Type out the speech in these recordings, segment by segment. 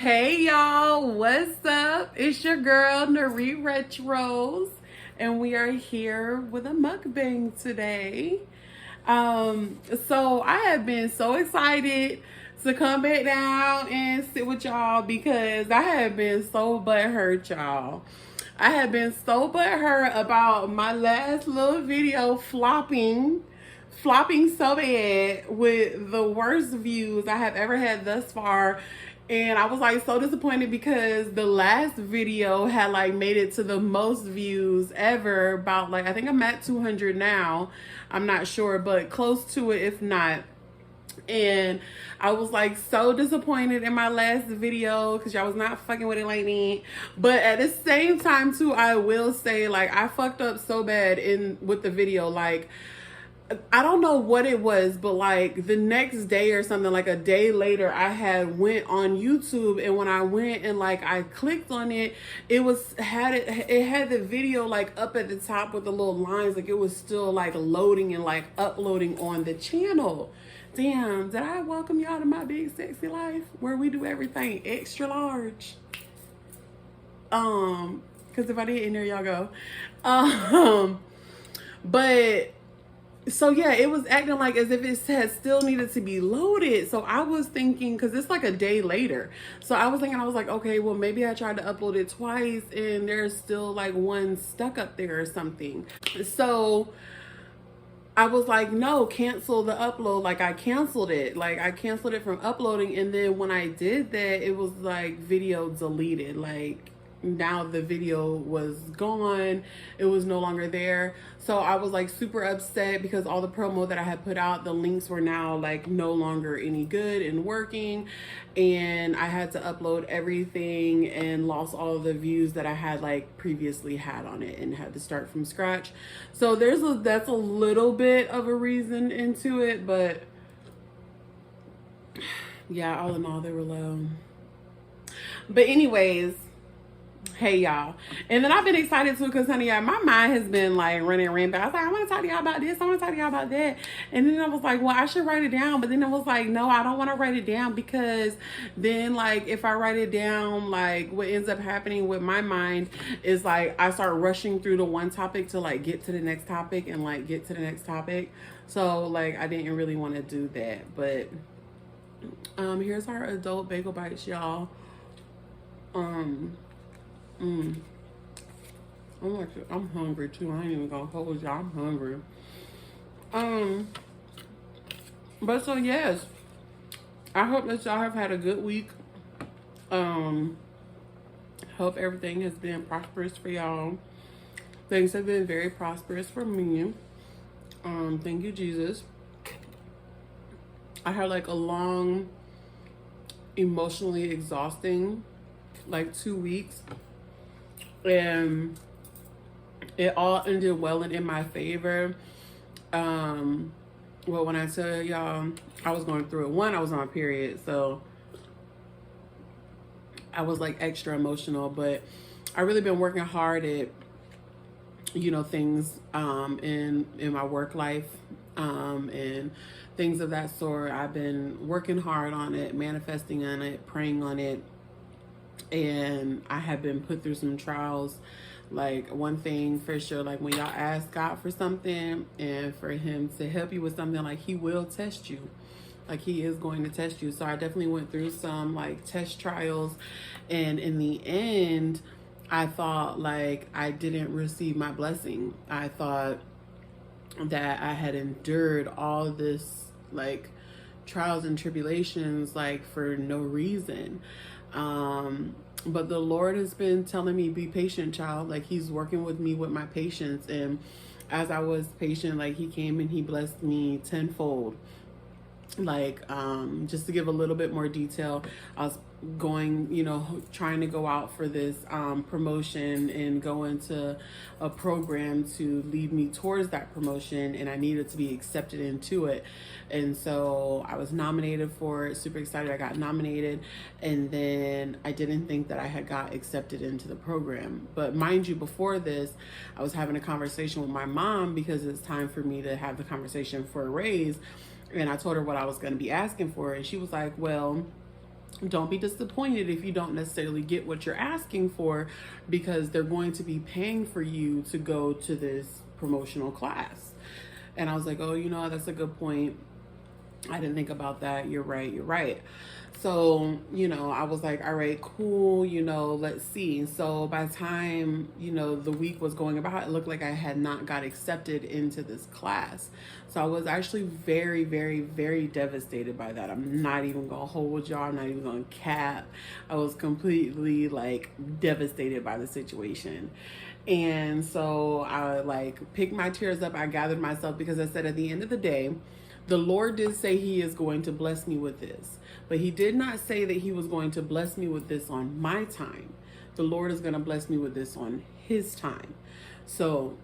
Hey y'all, what's up? It's your girl Nari Retros, and we are here with a mukbang today. So I have been so excited to come back down and sit with y'all because I have been so butthurt, y'all. I have been so butthurt about my last little video flopping so bad with the worst views I have ever had thus far. And I was like so disappointed because the last video had like made it to the most views ever. About like, I think I'm at 200 now. I'm not sure, but close to it if not. And I was like so disappointed in my last video because y'all was not fucking with it like me. But at the same time too, I will say like I fucked up so bad with the video. Like, I don't know what it was, but like the next day or something, like a day later, I had went on YouTube, and when I went and like I clicked on it, it had the video like up at the top with the little lines, like it was still like loading and like uploading on the channel. Damn, did I welcome y'all to my big sexy life where we do everything extra large? Because if I didn't, there y'all go. But so yeah, it was acting like as if it had still needed to be loaded. So I was thinking, because it's like a day later. So I was thinking, I was like, okay, well maybe I tried to upload it twice and there's still like one stuck up there or something. So I was like, no, cancel the upload. Like I canceled it. Like I canceled it from uploading. And then when I did that, it was like video deleted. Like now the video was gone. It was no longer there. So I was like super upset because all the promo that I had put out, the links were now like no longer any good and working. And I had to upload everything and lost all the views that I had like previously had on it and had to start from scratch. So that's a little bit of a reason into it, but yeah, all in all they were low. But anyways, hey y'all, and then I've been excited too because honey, yeah, my mind has been like running rampant. I was like, I want to talk to y'all about this, I want to talk to y'all about that. And then I was like, well, I should write it down. But then I was like, no, I don't want to write it down, because then like if I write it down, like what ends up happening with my mind is like I start rushing through the one topic to like get to the next topic and like get to the next topic. So like I didn't really want to do that. But here's our adult bagel bites, y'all. I'm hungry too. I ain't even gonna hold y'all. I'm hungry. But so yes, I hope that y'all have had a good week. Hope everything has been prosperous for y'all. Things have been very prosperous for me. Thank you, Jesus. I had like a long, emotionally exhausting, like 2 weeks. And it all ended well and in my favor. Well, when I tell y'all I was going through it, one, I was on a period, so I was like extra emotional. But I really been working hard at, you know, things in my work life and things of that sort. I've been working hard on it, manifesting on it, praying on it. And I have been put through some trials. Like one thing for sure, like when y'all ask God for something and for him to help you with something, like he will test you. Like he is going to test you. So I definitely went through some like test trials, and in the end I thought like I didn't receive my blessing. I thought that I had endured all this like trials and tribulations like for no reason. But the Lord has been telling me, be patient, child. Like he's working with me with my patience. And as I was patient, like he came and he blessed me tenfold. Like, just to give a little bit more detail, I was going, you know, trying to go out for this promotion and go into a program to lead me towards that promotion, and I needed to be accepted into it. And so I was nominated for it, super excited I got nominated, and then I didn't think that I had got accepted into the program. But mind you, before this, I was having a conversation with my mom because it's time for me to have the conversation for a raise. And I told her what I was going to be asking for, and she was like, well, Don't be disappointed if you don't necessarily get what you're asking for, because they're going to be paying for you to go to this promotional class. And I was like, oh, you know, that's a good point. I didn't think about that. You're right. You're right. So, you know, I was like, all right, cool. You know, let's see. So by the time, you know, the week was going about, it looked like I had not got accepted into this class. So I was actually very, very, very devastated by that. I'm not even going to hold y'all. I'm not even going to cap. I was completely like devastated by the situation. And so I like picked my tears up. I gathered myself, because I said at the end of the day, the Lord did say he is going to bless me with this, but he did not say that he was going to bless me with this on my time. The Lord is going to bless me with this on his time. So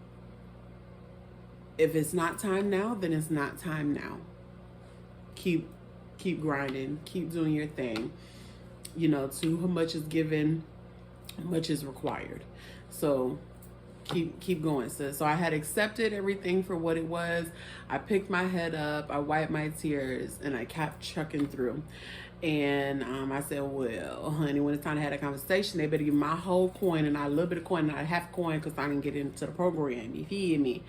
if it's not time now, then it's not time now. Keep grinding, keep doing your thing. You know, to whom much is given, much is required. So keep going, sis. So I had accepted everything for what it was. I picked my head up, I wiped my tears, and I kept trucking through. And I said, well, honey, when it's time to have a conversation, they better give my whole coin and not a little bit of coin, not a half coin, because I didn't get into the program. You hear me?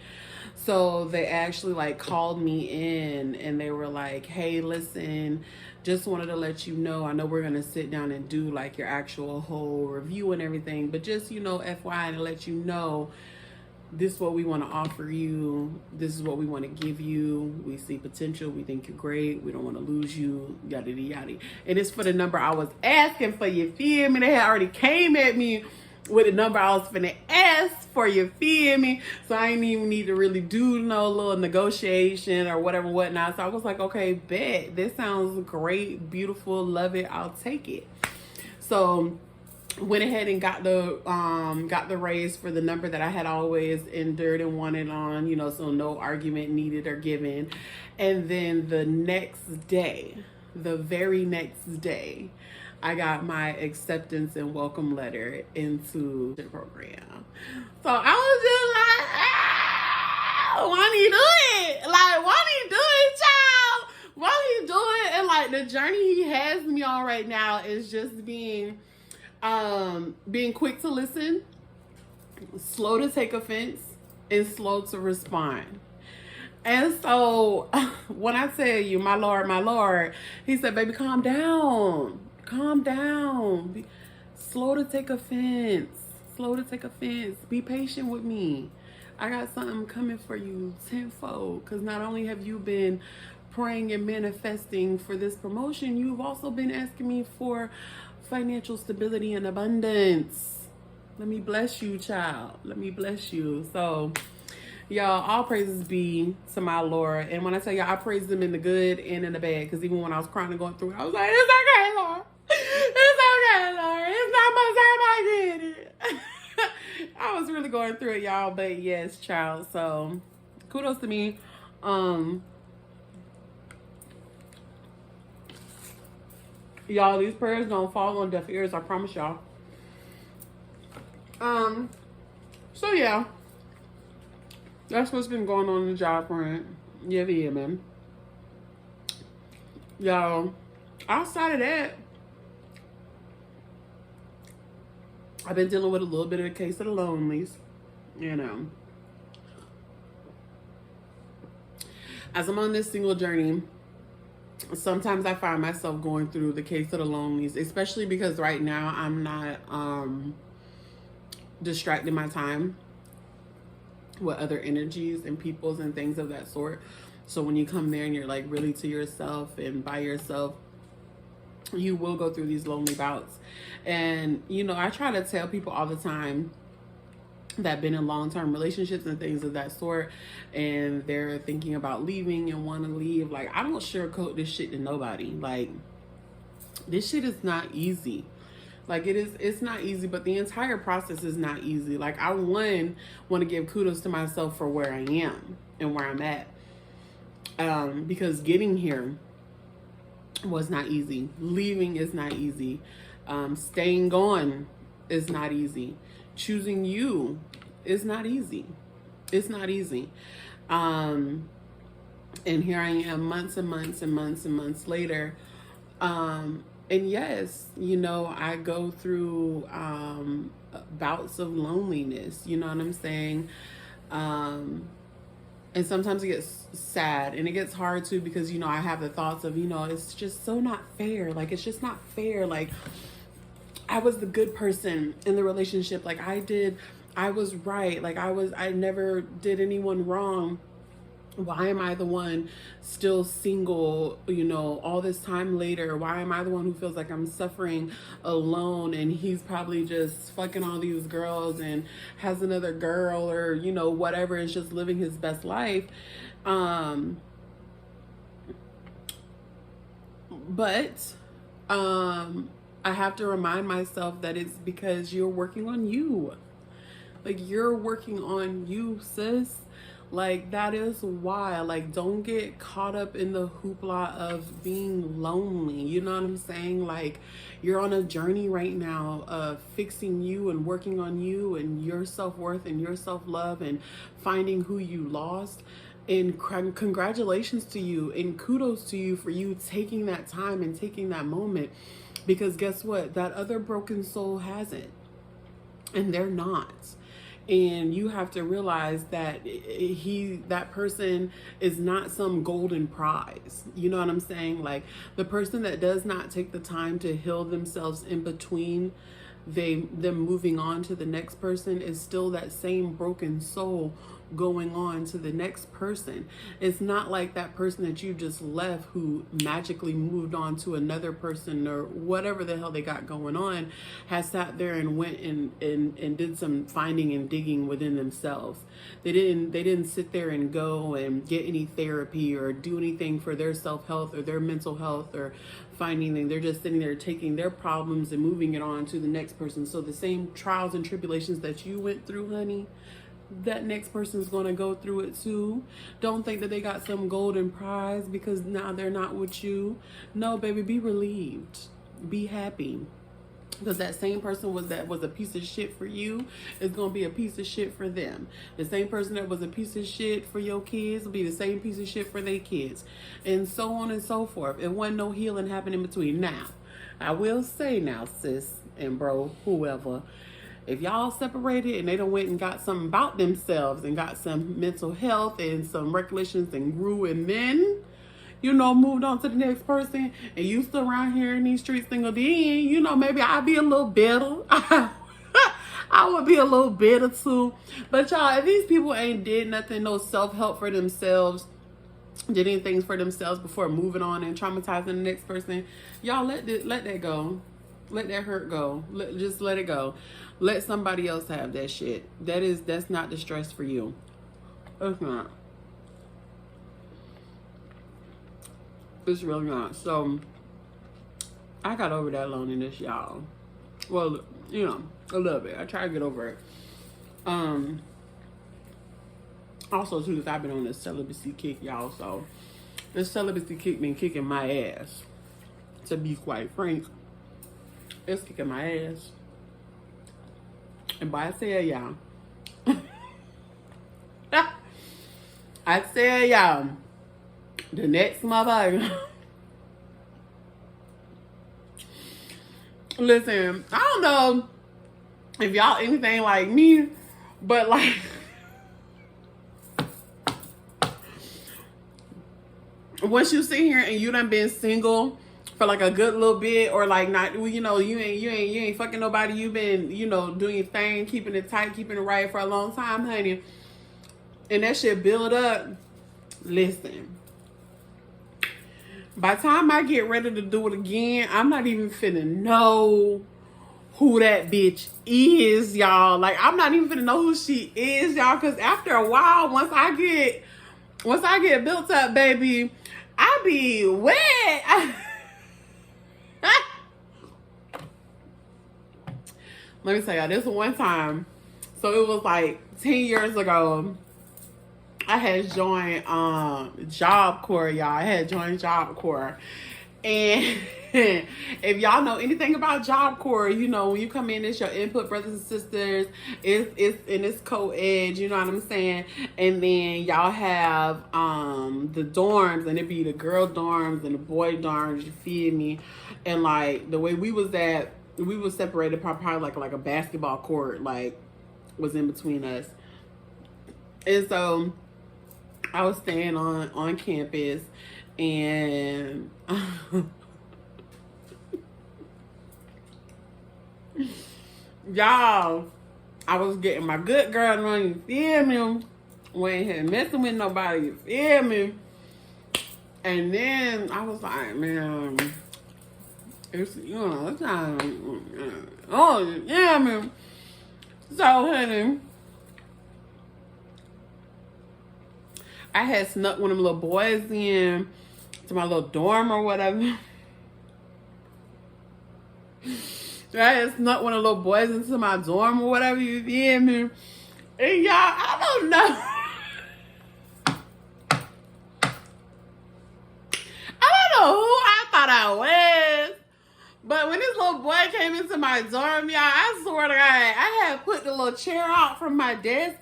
So they actually like called me in, and they were like, hey, listen, just wanted to let you know, I know we're going to sit down and do like your actual whole review and everything, but just, you know, FYI, to let you know, this is what we want to offer you. This is what we want to give you. We see potential. We think you're great. We don't want to lose you. Yada, yada, yada. And it's for the number I was asking for. You feel me? They had already came at me with the number I was finna ask for. You feel me? So I didn't even need to really do no little negotiation or whatever, whatnot. So I was like, okay, bet. This sounds great. Beautiful. Love it. I'll take it. So went ahead and got the raise for the number that I had always endured and wanted on, you know, so no argument needed or given. And then the next day, the very next day, I got my acceptance and welcome letter into the program. So I was just like, ah, why do you do it? Like, why do you do it, child? Why do you do it? And like the journey he has me on right now is just being quick to listen, slow to take offense, and slow to respond. And so when I tell you, my Lord, he said, baby, calm down. Calm down. Be slow to take offense. Slow to take offense. Be patient with me. I got something coming for you tenfold. Because not only have you been praying and manifesting for this promotion, you've also been asking me for financial stability and abundance. Let me bless you, child. Let me bless you. So, y'all, all praises be to my Lord. And when I tell y'all, I praise him in the good and in the bad. Because even when I was crying and going through it, I was like, it's okay, Lord. It's okay, Lord. It's not my time. I did it. I was really going through it, y'all. But yes, child. So, kudos to me. Y'all, these prayers don't fall on deaf ears, I promise y'all. So yeah, that's what's been going on in the job front. Yeah, man. Y'all, outside of that, I've been dealing with a little bit of a case of the lonelies, you know. As I'm on this single journey, sometimes I find myself going through the case of the lonelies, especially because right now I'm not distracting my time with other energies and peoples and things of that sort. So when you come there and you're like really to yourself and by yourself, you will go through these lonely bouts. And, you know, I try to tell people all the time that been in long-term relationships and things of that sort, and they're thinking about leaving and want to leave, like, I don't sugarcoat this shit to nobody. Like, this shit is not easy. Like, it's not easy, but the entire process is not easy. Like, I want to give kudos to myself for where I am and where I'm at, because getting here was not easy. Leaving is not easy. Staying gone is not easy. Choosing you is not easy. It's not easy. And here I am months and months and months and months later, And yes, you know, I go through bouts of loneliness, you know what I'm saying? Um, and sometimes it gets sad and it gets hard too because, you know, I have the thoughts of, you know, it's just so not fair. Like, it's just not fair. Like, I was the good person in the relationship. Like, I was right. Like, I never did anyone wrong. Why am I the one still single, you know, all this time later? Why am I the one who feels like I'm suffering alone and he's probably just fucking all these girls and has another girl or, you know, whatever, is just living his best life. Um, but I have to remind myself that it's because you're working on you. Like, you're working on you, sis. Like, that is why. Like, don't get caught up in the hoopla of being lonely. You know what I'm saying? Like, you're on a journey right now of fixing you and working on you and your self-worth and your self-love and finding who you lost. And congratulations to you and kudos to you for you taking that time and taking that moment. Because guess what? That other broken soul hasn't. And they're not. And you have to realize that that person is not some golden prize. You know what I'm saying? Like, the person that does not take the time to heal themselves in between them moving on to the next person is still that same broken soul going on to the next person. It's not like that person that you just left who magically moved on to another person or whatever the hell they got going on has sat there and went and did some finding and digging within themselves. They didn't sit there and go and get any therapy or do anything for their self-health or their mental health or finding them. They're just sitting there taking their problems and moving it on to the next person. So the same trials and tribulations that you went through, honey, that next person's going to go through it too. Don't think that they got some golden prize because now they're not with you. No, baby, be relieved. Be happy. Because that same person that was a piece of shit for you is going to be a piece of shit for them. The same person that was a piece of shit for your kids will be the same piece of shit for their kids. And so on and so forth. It wasn't no healing happening in between. Now, I will say now, sis and bro, whoever, if y'all separated and they done went and got something about themselves and got some mental health and some recollections and grew and then, you know, moved on to the next person and you still around here in these streets single, then, you know, maybe I'd be a little bitter. I would be a little bitter too. But y'all, if these people ain't did nothing, no self-help for themselves, did anything for themselves before moving on and traumatizing the next person, y'all let that go. Let that hurt go. Just let it go. Let somebody else have that shit. That's not the stress for you. It's not. It's really not. So I got over that loneliness, y'all. Well, you know, a little bit. I try to get over it. Also too, because I've been on this celibacy kick, y'all. So this celibacy kick been kicking my ass. To be quite frank, it's kicking my ass. And by I say y'all, I say y'all, the next motherfucker. Listen, I don't know if y'all anything like me, but like, once you sit here and you done been single for like a good little bit, or like not, you know, you ain't fucking nobody, you've been, you know, doing your thing, keeping it tight, keeping it right for a long time, honey, and that shit build up. Listen, by the time I get ready to do it again, I'm not even finna know who that bitch is, y'all. Like, I'm not even finna know who she is, y'all, because after a while, once I get built up, baby, I be wet. Let me tell y'all, this one time, so it was like 10 years ago, I had joined Job Corps, y'all. I had joined Job Corps. And if y'all know anything about Job Corps, you know, when you come in, it's your input brothers and sisters. It's co-ed, you know what I'm saying? And then y'all have the dorms, and it be the girl dorms and the boy dorms, you feel me? And like the way we was separated probably like a basketball court, like was in between us. And so I was staying on campus, and y'all, I was getting my good girl on, you feel me? We ain't here messing with nobody, you feel me? And then I was like, man, it's, you know, it's not, oh, yeah, man. So, honey, I had snuck one of them little boys in to my little dorm or whatever. I had snuck one of the little boys into my dorm or whatever, you feel me? And y'all, I don't know. I don't know who I thought I was. But when this little boy came into my dorm, y'all, I swear to God, I had put the little chair out from my desk,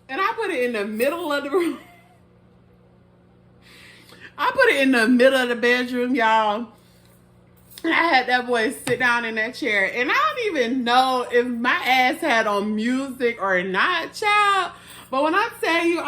and I put it in the middle of the room. I put it in the middle of the bedroom, y'all. I had that boy sit down in that chair. And I don't even know if my ass had on music or not, child. But when I tell you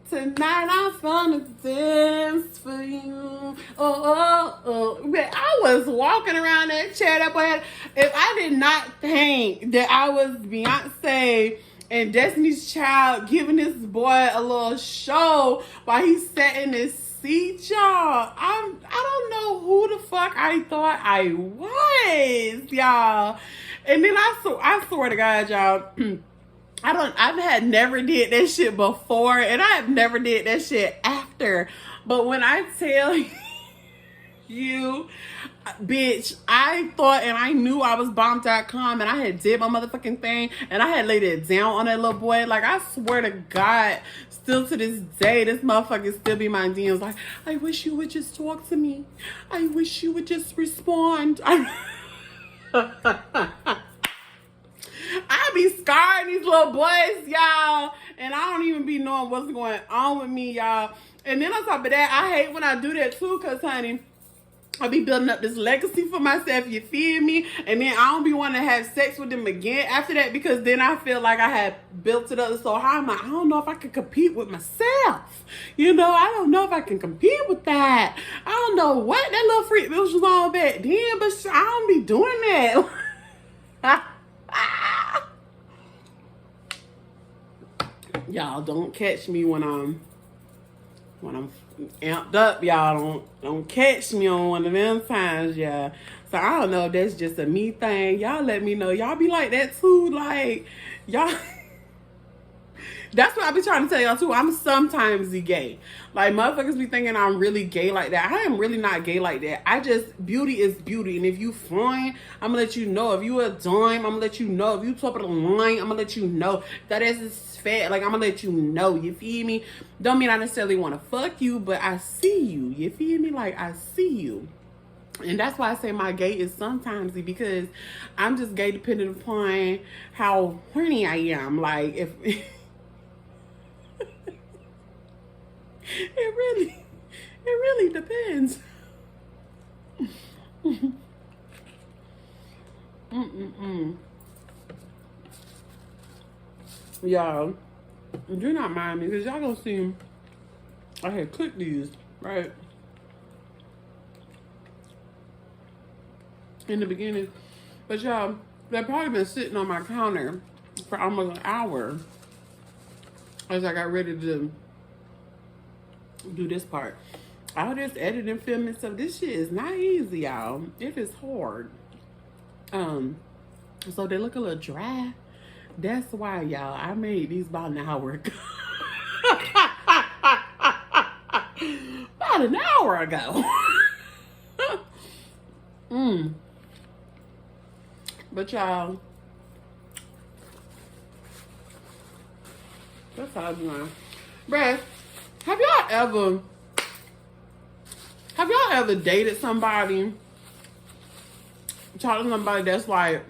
tonight I'm gonna dance for you. Man, I was walking around that chair. That boy had, if I did not think that I was Beyonce and Destiny's Child giving this boy a little show while he sat in his seat, y'all. I don't know who the fuck I thought I was, y'all. And then I swear to God, y'all, I've had never did that shit before, and I have never did that shit after. But when I tell you, bitch, I thought and I knew I was bomb.com, and I had did my motherfucking thing, and I had laid it down on that little boy. Like, I swear to God, still to this day, this motherfucker still be my DMs like, I wish you would just talk to me. I wish you would just respond. I be scarring these little boys, y'all, and I don't even be knowing what's going on with me, y'all. And then on top of that, I hate when I do that too, because, honey, I be building up this legacy for myself, you feel me? And then I don't be wanting to have sex with them again after that, because then I feel like I had built it up so high. I'm like, I don't know if I can compete with myself. You know, I don't know if I can compete with that. I don't know what that little freak bitch was on back then, but I don't be doing that. Y'all don't catch me when I'm amped up, y'all. Don't catch me on one of them times, y'all. So I don't know if that's just a me thing. Y'all let me know. Y'all be like that too, like y'all. That's what I be trying to tell y'all too. I'm sometimes gay. Like, motherfuckers be thinking I'm really gay like that. I am really not gay like that. I just, beauty is beauty. And if you fine, I'm gonna let you know. If you a dime, I'm gonna let you know. If you top of the line, I'm gonna let you know. That ass is fat, like, I'm gonna let you know. You feel me? Don't mean I necessarily want to fuck you, but I see you. You feel me? Like, I see you. And that's why I say my gay is sometimes, because I'm just gay depending upon how horny I am. Like, if it really depends. Y'all, do not mind me, because y'all gonna see I had cooked these, right? In the beginning. But y'all, they've probably been sitting on my counter for almost an hour as I got ready to do this part. All this editing, filming stuff, this shit is not easy, y'all. It is hard. So they look a little dry. That's why, y'all, I made these about an hour ago. About an hour ago. But y'all, that's how I'm doing. Bruh, have y'all ever dated somebody talking to somebody that's like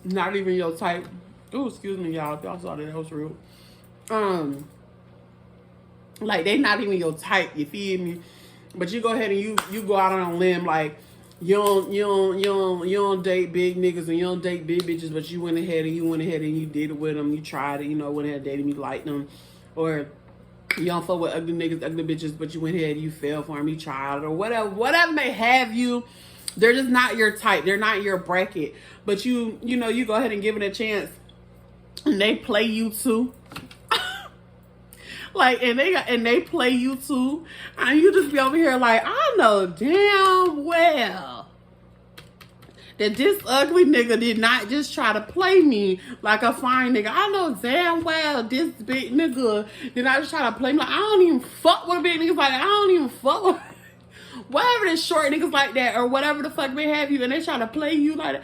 not even your type. Oh, excuse me, y'all. If y'all saw that was rude. Like they not even your type. You feel me? But you go ahead and you go out on a limb like you don't date big niggas and you don't date big bitches, but you went ahead and you did it with them. You tried it. You know, went ahead and dated them. You liked them, or you don't fuck with ugly niggas, ugly bitches, but you went ahead and you fell for them. You tried it, or whatever may have you. They're just not your type. They're not your bracket. But you know, you go ahead and give it a chance. And they play you too. Like, and they play you too. And you just be over here like, I know damn well that this ugly nigga did not just try to play me like a fine nigga. I know damn well this big nigga did not just try to play me like, I don't even fuck with big niggas like that. I don't even fuck with whatever the short niggas like that or whatever the fuck may have you, and they try to play you like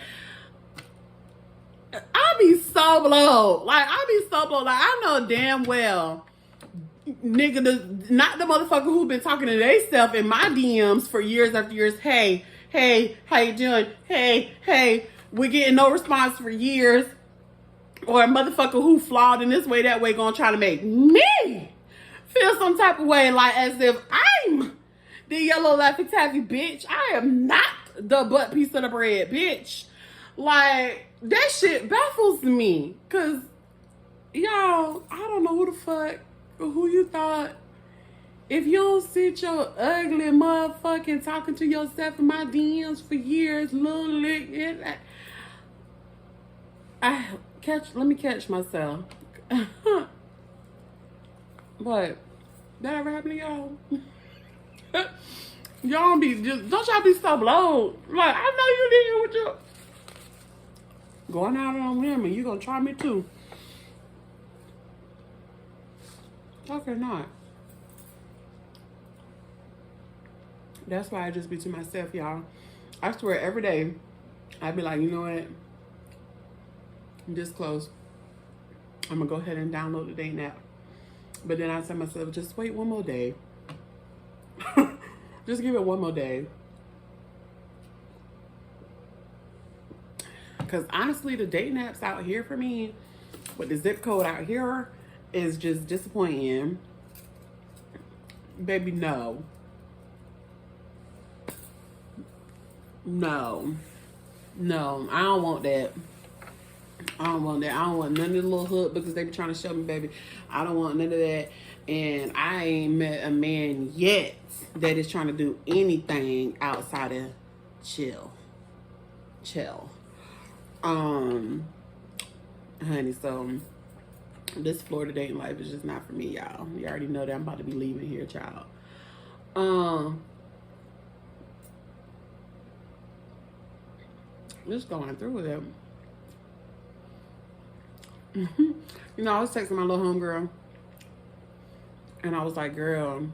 that. I be so blown. Like, I know damn well, nigga, not the motherfucker who been talking to they self in my DMs for years after years. Hey, how you doing? Hey, we're getting no response for years. Or a motherfucker who flawed in this way, that way, gonna try to make me feel some type of way, like as if I'm the yellow Laffy Taffy bitch. I am not the butt piece of the bread, bitch. Like, that shit baffles me. Cause, y'all, I don't know who the fuck, who you thought. If you don't sit your ugly motherfucking talking to yourself in my DMs for years, little lick, let me catch myself. But that ever happened to y'all? Y'all don't y'all be so blown. Like, I know you did with your going out on him and you gonna try me too. Okay, not. That's why I just be to myself, y'all. I swear every day I be like, you know what? I'm this close. I'm gonna go ahead and download the dating app. But then I tell myself, just wait one more day. Just give it one more day. Because honestly, the dating apps out here for me, with the zip code out here, is just disappointing. Baby, no. No, I don't want that. I don't want none of the little hood because they be trying to show me, baby. I don't want none of that. And I ain't met a man yet that is trying to do anything outside of chill. Honey, so this Florida dating life is just not for me, y'all. You already know that I'm about to be leaving here, child. Just going through with it. You know, I was texting my little homegirl, and I was like, girl,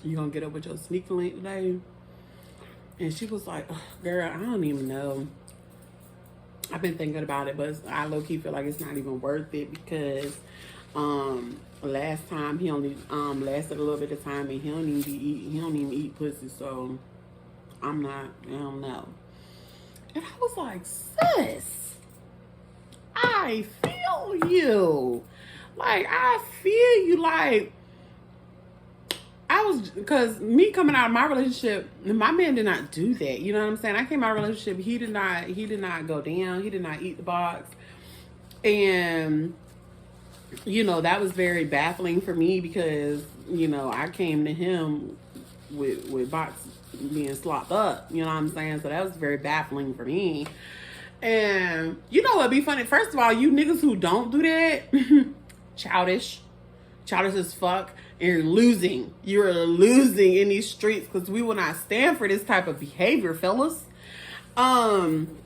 you gonna get up with your sneaker link today? And she was like, girl, I don't even know. I've been thinking about it, but I low-key feel like it's not even worth it because last time he only lasted a little bit of time and he don't even eat pussy, so I don't know. And I was like, sis, I feel you. Like, I feel you. Like, because me coming out of my relationship, my man did not do that. You know what I'm saying? I came out of a relationship, he did not go down. He did not eat the box. And, you know, that was very baffling for me because, you know, I came to him with box being slopped up. You know what I'm saying? So that was very baffling for me. And, you know what'd be funny? First of all, you niggas who don't do that, childish as fuck. You're losing in these streets because we will not stand for this type of behavior, fellas. Pardon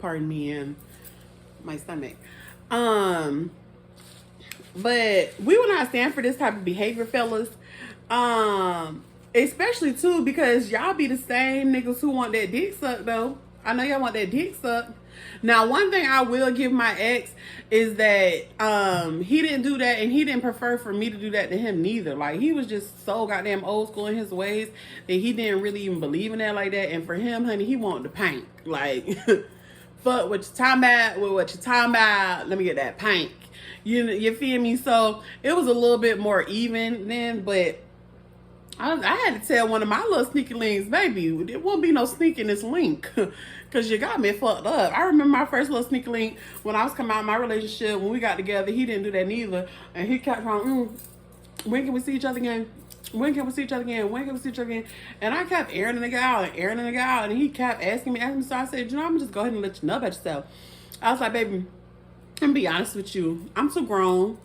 me and my stomach. But we will not stand for this type of behavior, fellas. Especially too because y'all be the same niggas who want that dick sucked though. I know y'all want that dick sucked. Now, one thing I will give my ex is that he didn't do that, and he didn't prefer for me to do that to him neither. Like, he was just so goddamn old school in his ways that he didn't really even believe in that like that. And for him, honey, he wanted the paint. Like, fuck what you talking about, what you talking about, let me get that paint. You feel me? So it was a little bit more even then, but I had to tell one of my little sneaky links, baby, there won't be no sneak in this link. Because you got me fucked up. I remember my first little sneaky link when I was coming out of my relationship. When we got together, he didn't do that neither. And he kept on, when can we see each other again? When can we see each other again? When can we see each other again? And I kept airing the nigga out and airing the nigga out. And he kept asking me. So I said, you know, I'm going to just go ahead and let you know about yourself. I was like, baby, I'm going to be honest with you. I'm too grown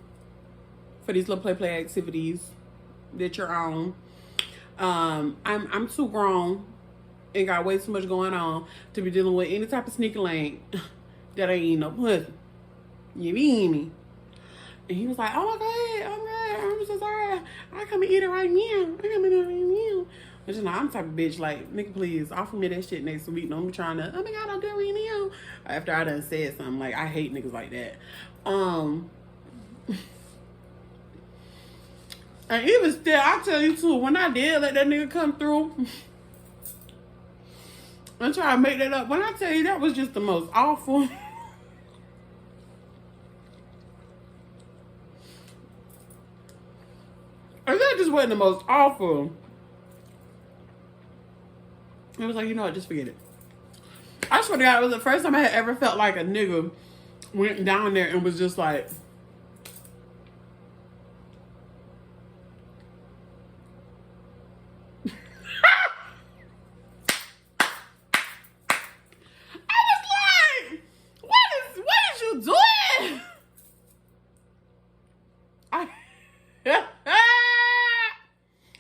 for these little play activities that you're on. I'm too grown and got way too much going on to be dealing with any type of sneaky link that ain't eating no pussy. You mean me? And he was like, oh my God, oh my God, I'm so sorry. I come and eat it right now. I come and eat it right now. But you know, I'm the type of bitch like, nigga, please offer me that shit next week. Don't be trying to, oh my God, I'll do it right now. After I done said something, like, I hate niggas like that. And even still, I tell you too, when I did let that nigga come through and try to make that up, when I tell you that was just the most awful. And that just wasn't the most awful. It was like, you know what, just forget it. I swear to God, it was the first time I had ever felt like a nigga went down there and was just like,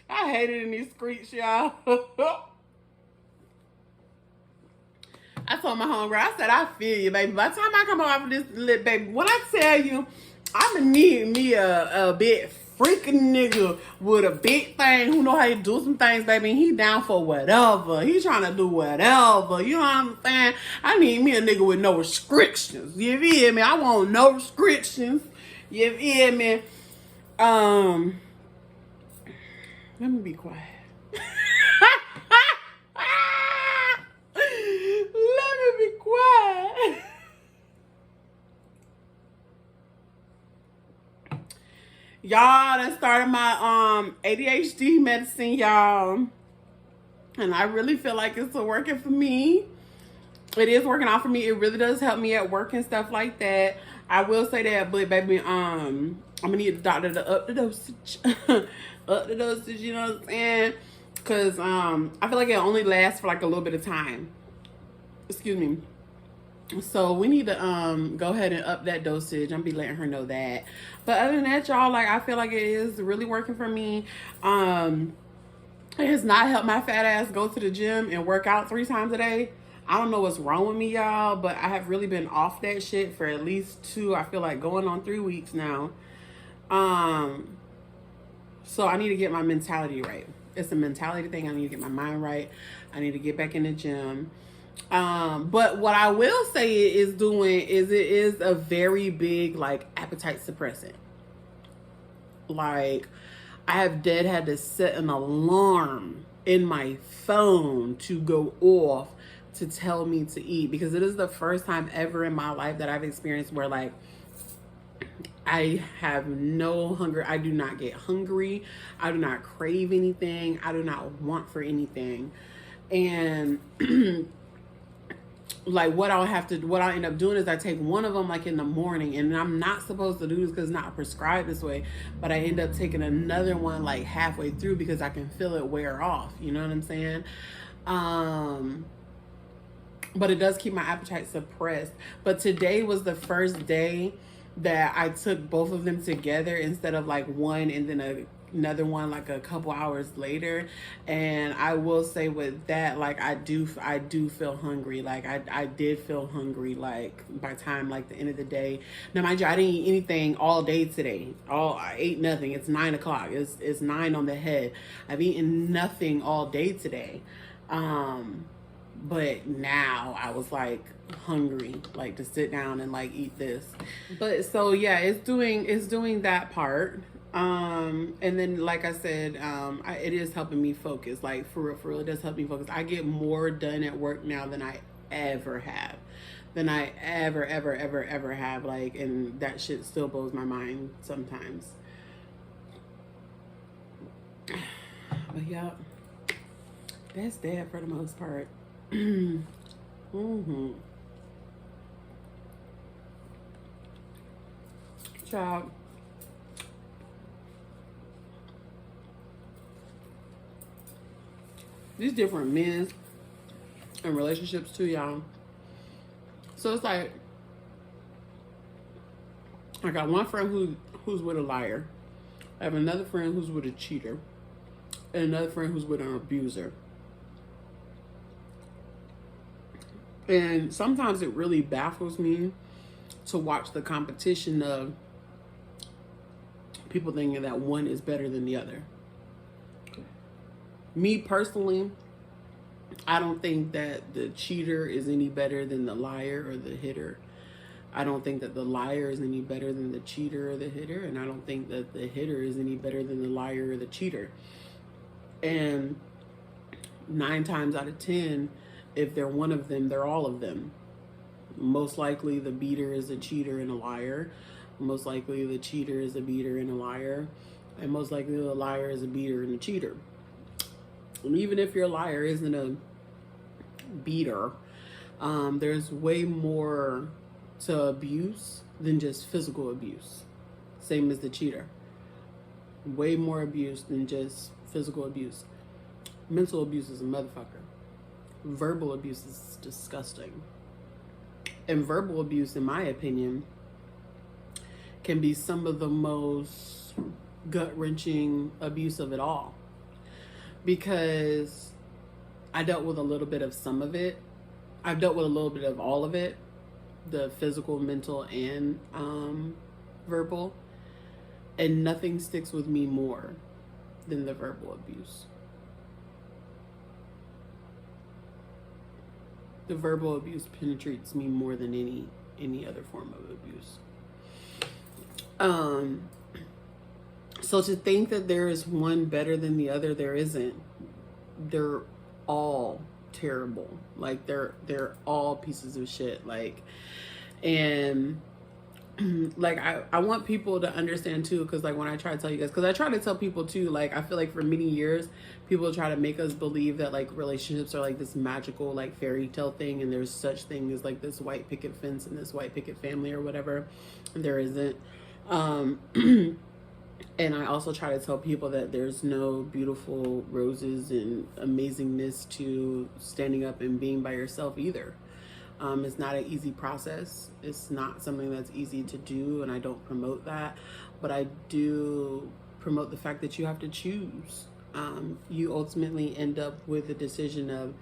I hated in these streets, y'all. I told my homegirl, I said, I feel you, baby. By the time I come off of this lip, baby, when I tell you, I'm gonna need me a big freaking nigga with a big thing who know how to do some things, baby. And he down for whatever. He trying to do whatever. You know what I'm saying? I need me a nigga with no restrictions. You feel me? I want no restrictions. You feel me? Let me be quiet. Let me be quiet. Y'all, that started my ADHD medicine, y'all. And I really feel like it's working for me. It is working out for me. It really does help me at work and stuff like that. I will say that, but baby, I'm gonna need the doctor to up the dosage. Up the dosage, you know what I'm saying? Cause I feel like it only lasts for like a little bit of time. Excuse me. So we need to go ahead and up that dosage. I'm be letting her know that. But other than that, y'all, like, I feel like it is really working for me. It has not helped my fat ass go to the gym and work out 3 times a day. I don't know what's wrong with me, y'all, but I have really been off that shit for at least 2, I feel like going on 3 weeks now. So I need to get my mentality right. It's a mentality thing. I need to get my mind right. I need to get back in the gym. But what I will say it is doing is it is a very big, like, appetite suppressant. Like, I have had to set an alarm in my phone to go off to tell me to eat, because it is the first time ever in my life that I've experienced where, like, I have no hunger. I do not get hungry. I do not crave anything. I do not want for anything. And like what I'll end up doing is I take one of them like in the morning, and I'm not supposed to do this because it's not prescribed this way, but I end up taking another one like halfway through because I can feel it wear off. You know what I'm saying? But it does keep my appetite suppressed. But today was the first day that I took both of them together instead of like one and then another one like a couple hours later. And I will say with that, like, I do feel hungry. Like I did feel hungry, like by time like the end of the day. Now mind you, I didn't eat anything all day today. I ate nothing. It's 9 o'clock. It's 9 on the head. I've eaten nothing all day today. But now I was like hungry, like to sit down and like eat this. But so yeah, it's doing that part. And then like I said, it is helping me focus. Like for real, it does help me focus. I get more done at work now than I ever have. Than I ever have. Like, and that shit still blows my mind sometimes. But yeah, that's that for the most part. Mm-hmm. Child. These different men and relationships too, y'all. So it's like I got one friend who's with a liar. I have another friend who's with a cheater. And another friend who's with an abuser. And sometimes it really baffles me to watch the competition of people thinking that one is better than the other. Me personally, I don't think that the cheater is any better than the liar or the hitter. I don't think that the liar is any better than the cheater or the hitter. And I don't think that the hitter is any better than the liar or the cheater. And 9 times out of 10, if they're one of them, they're all of them. Most likely the beater is a cheater and a liar. Most likely the cheater is a beater and a liar. And most likely the liar is a beater and a cheater. And even if your liar isn't a beater, there's way more to abuse than just physical abuse. Same as the cheater. Way more abuse than just physical abuse. Mental abuse is a motherfucker. Verbal abuse is disgusting. And verbal abuse, in my opinion, can be some of the most gut-wrenching abuse of it all. Because I dealt with a little bit of some of it. I've dealt with a little bit of all of it. The physical, mental, and verbal. And nothing sticks with me more than the verbal abuse. The verbal abuse penetrates me more than any other form of abuse. So to think that there is one better than the other, there isn't. They're all terrible. Like they're all pieces of shit. Like, and like I want people to understand too, because like when I try to tell you guys, because I try to tell people too, like I feel like for many years people try to make us believe that like relationships are like this magical like fairy tale thing, and there's such thing as like this white picket fence and this white picket family or whatever. There isn't. And I also try to tell people that there's no beautiful roses and amazingness to standing up and being by yourself either. It's not an easy process. It's not something that's easy to do, and I don't promote that. But I do promote the fact that you have to choose. You ultimately end up with a decision of,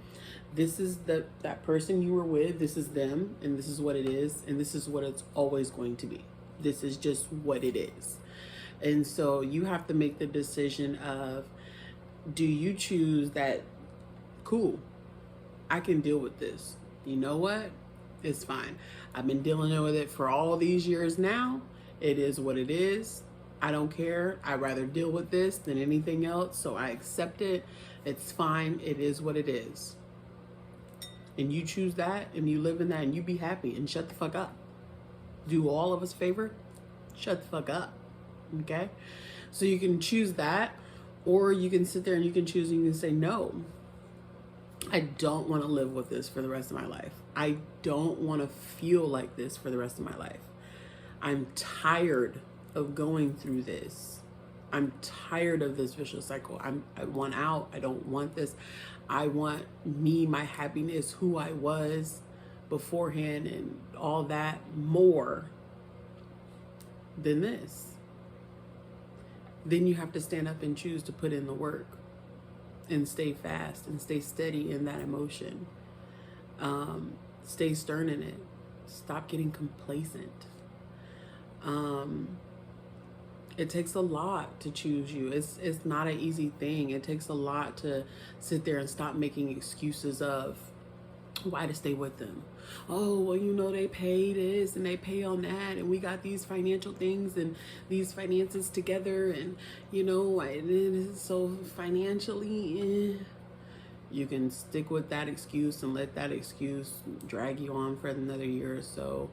this is that person you were with, this is them, and this is what it is, and this is what it's always going to be. This is just what it is. And so you have to make the decision of, do you choose that, cool, I can deal with this. You know what? It's fine. I've been dealing with it for all these years now. It is what it is. I don't care. I'd rather deal with this than anything else. So I accept it. It's fine. It is what it is. And you choose that and you live in that and you be happy and shut the fuck up. Do all of us a favor? Shut the fuck up. Okay? So you can choose that, or you can sit there and you can choose and you can say, no, I don't want to live with this for the rest of my life. I don't want to feel like this for the rest of my life. I'm tired of going through this. I'm tired of this vicious cycle. I want out. I don't want this. I want me, my happiness, who I was beforehand and all that more than this. Then you have to stand up and choose to put in the work and stay fast and stay steady in that emotion. Stay stern in it. Stop getting complacent. It takes a lot to choose you. It's not an easy thing. It takes a lot to sit there and stop making excuses of Why to stay with them? Oh, well, you know, they pay this and they pay on that, and we got these financial things and these finances together, and you know, so financially, you can stick with that excuse and let that excuse drag you on for another year or so.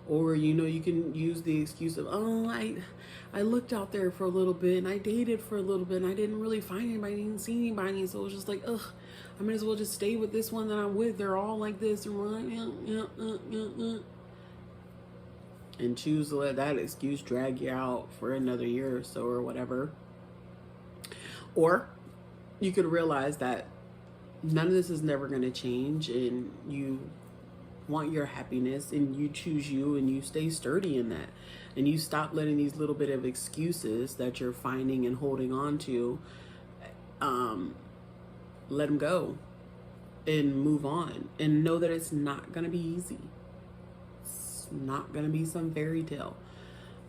Or, you know, you can use the excuse of, oh, I looked out there for a little bit and I dated for a little bit and I didn't really find anybody, didn't see anybody. So it was just like, ugh, I might as well just stay with this one that I'm with. They're all like this. And choose to let that excuse drag you out for another year or so or whatever. Or you could realize that none of this is never going to change, and you want your happiness, and you choose you, and you stay sturdy in that, and you stop letting these little bit of excuses that you're finding and holding on to, let them go and move on, and know that it's not going to be easy. It's not going to be some fairy tale.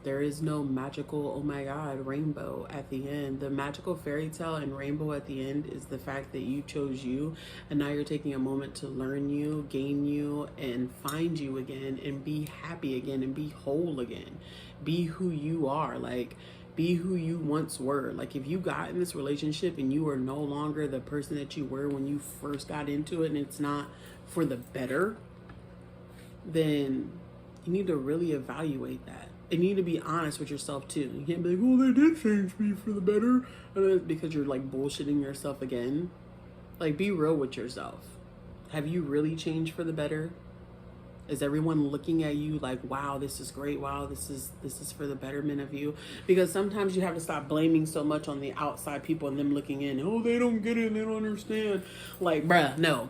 There is no magical, oh my God, rainbow at the end. The magical fairy tale and rainbow at the end is the fact that you chose you, and now you're taking a moment to learn you, gain you, and find you again, and be happy again, and be whole again. Be who you are. Like, be who you once were. Like, if you got in this relationship and you are no longer the person that you were when you first got into it, and it's not for the better, then you need to really evaluate that. And you need to be honest with yourself too. You can't be like, well, they did change me for the better, because you're like bullshitting yourself again. Like, be real with yourself. Have you really changed for the better? Is everyone looking at you like, wow, this is great, wow, this is for the betterment of you? Because sometimes you have to stop blaming so much on the outside people and them looking in. Oh, they don't get it, they don't understand. Like, bruh, no.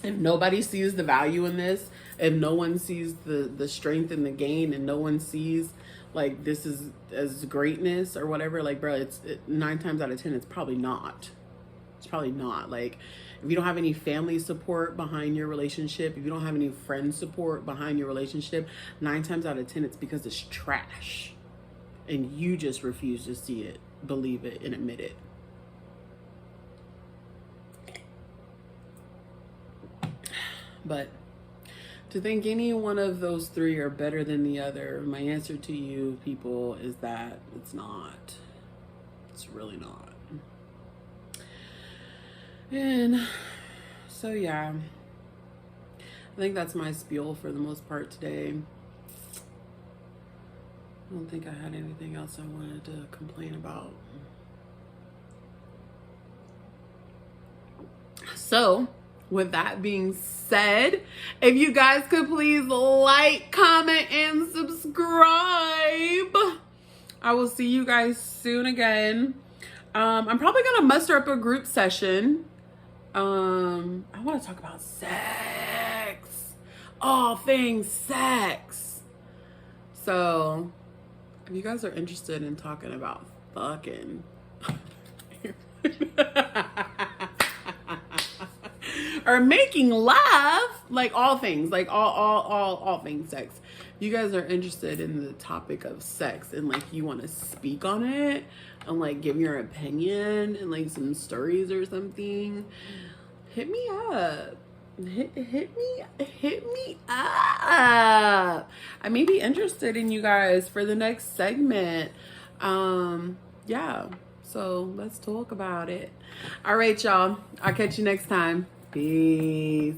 If nobody sees the value in this, if no one sees the strength and the gain, and no one sees like this is as greatness or whatever, like, bro, 9 times out of 10, it's probably not. It's probably not. Like, if you don't have any family support behind your relationship, if you don't have any friend support behind your relationship, 9 times out of 10, it's because it's trash, and you just refuse to see it, believe it, and admit it. But to think any one of those 3 are better than the other, my answer to you people is that it's not. It's really not. And so, yeah, I think that's my spiel for the most part today. I don't think I had anything else I wanted to complain about. So, with that being said, if you guys could please like, comment, and subscribe. I will see you guys soon again. I'm probably gonna muster up a group session. I want to talk about sex, all things sex. So if you guys are interested in talking about fucking or making love, like all things, like all things sex. You guys are interested in the topic of sex, and like you want to speak on it and like give your opinion and like some stories or something, hit me up. Hit me up. I may be interested in you guys for the next segment. Yeah, so let's talk about it. All right, y'all, I'll catch you next time. Peace.